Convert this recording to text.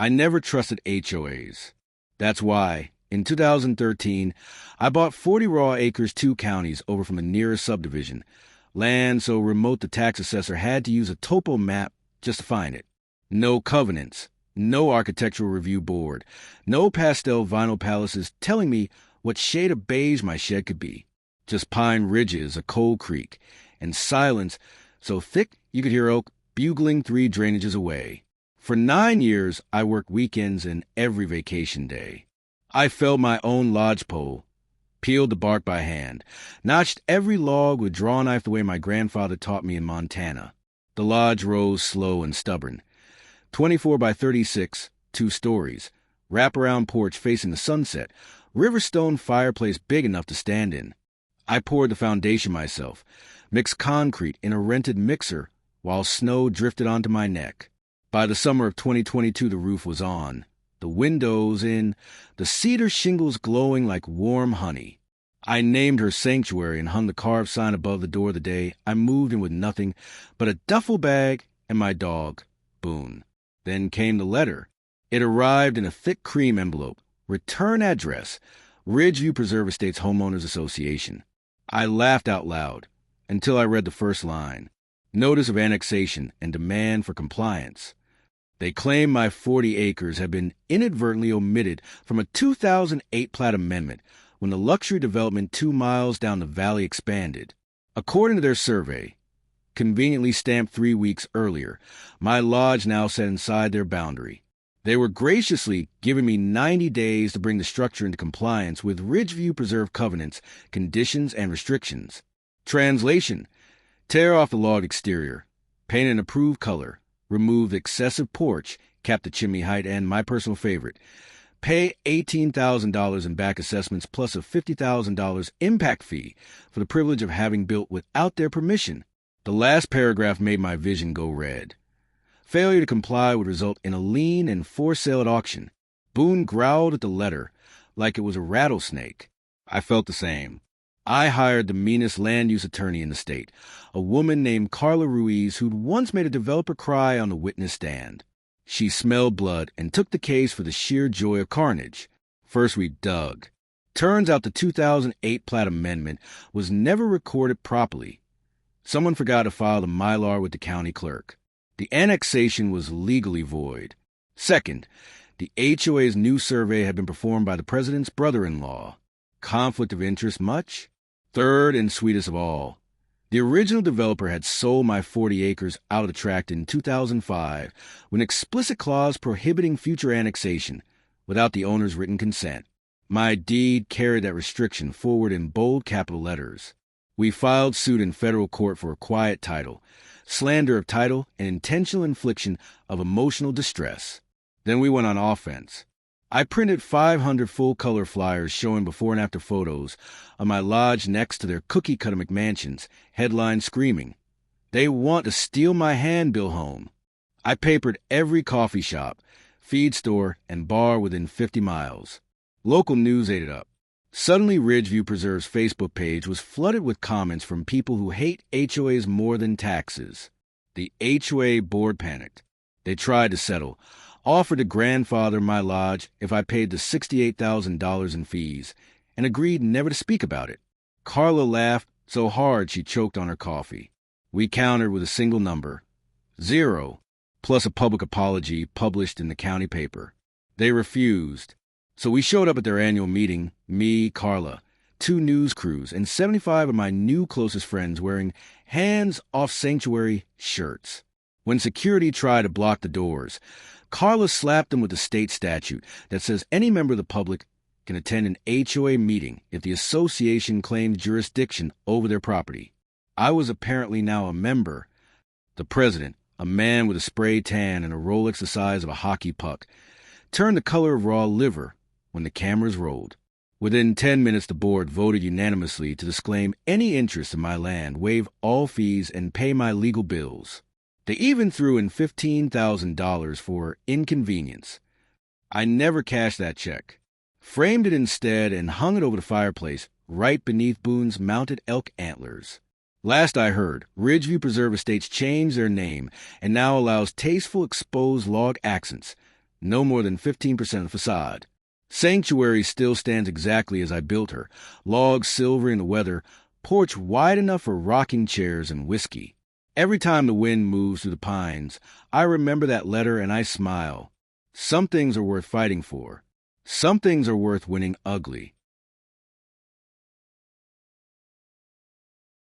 I never trusted HOAs. That's why, in 2013, I bought 40 raw acres 2 counties over from the nearest subdivision, land so remote the tax assessor had to use a topo map just to find it. No covenants, no architectural review board, no pastel vinyl palaces telling me what shade of beige my shed could be. Just pine ridges, a cold creek, and silence so thick you could hear oak bugling 3 drainages away. For 9 years, I worked weekends and every vacation day. I felled my own lodgepole, peeled the bark by hand, notched every log with draw knife the way my grandfather taught me in Montana. The lodge rose slow and stubborn. 24 by 36, 2 stories, wraparound porch facing the sunset, riverstone fireplace big enough to stand in. I poured the foundation myself, mixed concrete in a rented mixer while snow drifted onto my neck. By the summer of 2022, the roof was on, the windows in, the cedar shingles glowing like warm honey. I named her Sanctuary and hung the carved sign above the door the day I moved in with nothing but a duffel bag and my dog, Boone. Then came the letter. It arrived in a thick cream envelope. Return address, Ridgeview Preserve Estates Homeowners Association. I laughed out loud until I read the first line. Notice of annexation and demand for compliance. They claim my 40 acres have been inadvertently omitted from a 2008 plat amendment when the luxury development 2 miles down the valley expanded. According to their survey, conveniently stamped 3 weeks earlier, my lodge now sat inside their boundary. They were graciously giving me 90 days to bring the structure into compliance with Ridgeview Preserve covenants, conditions, and restrictions. Translation: tear off the logged exterior, paint an approved color, remove the excessive porch, cap the chimney height, and, my personal favorite, pay $18,000 in back assessments plus a $50,000 impact fee for the privilege of having built without their permission. The last paragraph made my vision go red. Failure to comply would result in a lien and forced sale at auction. Boone growled at the letter like it was a rattlesnake. I felt the same. I hired the meanest land use attorney in the state, a woman named Carla Ruiz who'd once made a developer cry on the witness stand. She smelled blood and took the case for the sheer joy of carnage. First we dug. Turns out the 2008 plat amendment was never recorded properly. Someone forgot to file the Mylar with the county clerk. The annexation was legally void. Second, the HOA's new survey had been performed by the president's brother-in-law. Conflict of interest much? Third and sweetest of all, the original developer had sold my 40 acres out of the tract in 2005 with an explicit clause prohibiting future annexation without the owner's written consent. My deed carried that restriction forward in bold capital letters. We filed suit in federal court for a quiet title, slander of title, and intentional infliction of emotional distress. Then we went on offense. I printed 500 full-color flyers showing before and after photos of my lodge next to their cookie-cutter McMansions, headlines screaming, "They want to steal my hand-bill home." I papered every coffee shop, feed store, and bar within 50 miles. Local news ate it up. Suddenly, Ridgeview Preserve's Facebook page was flooded with comments from people who hate HOAs more than taxes. The HOA board panicked. They tried to settle, offered to grandfather my lodge if I paid the $68,000 in fees, and agreed never to speak about it. Carla laughed so hard she choked on her coffee. We countered with a single number, 0, plus a public apology published in the county paper. They refused. So we showed up at their annual meeting, me, Carla, 2 news crews, and 75 of my new closest friends wearing hands-off Sanctuary shirts. When security tried to block the doors, Carla slapped them with the state statute that says any member of the public can attend an HOA meeting if the association claims jurisdiction over their property. I was apparently now a member. The president, a man with a spray tan and a Rolex the size of a hockey puck, turned the color of raw liver when the cameras rolled. Within 10 minutes, the board voted unanimously to disclaim any interest in my land, waive all fees, and pay my legal bills. They even threw in $15,000 for inconvenience. I never cashed that check. Framed it instead and hung it over the fireplace right beneath Boone's mounted elk antlers. Last I heard, Ridgeview Preserve Estates changed their name and now allows tasteful exposed log accents, no more than 15% of the facade. Sanctuary still stands exactly as I built her, logs silvering the weather, porch wide enough for rocking chairs and whiskey. Every time the wind moves through the pines, I remember that letter and I smile. Some things are worth fighting for. Some things are worth winning ugly.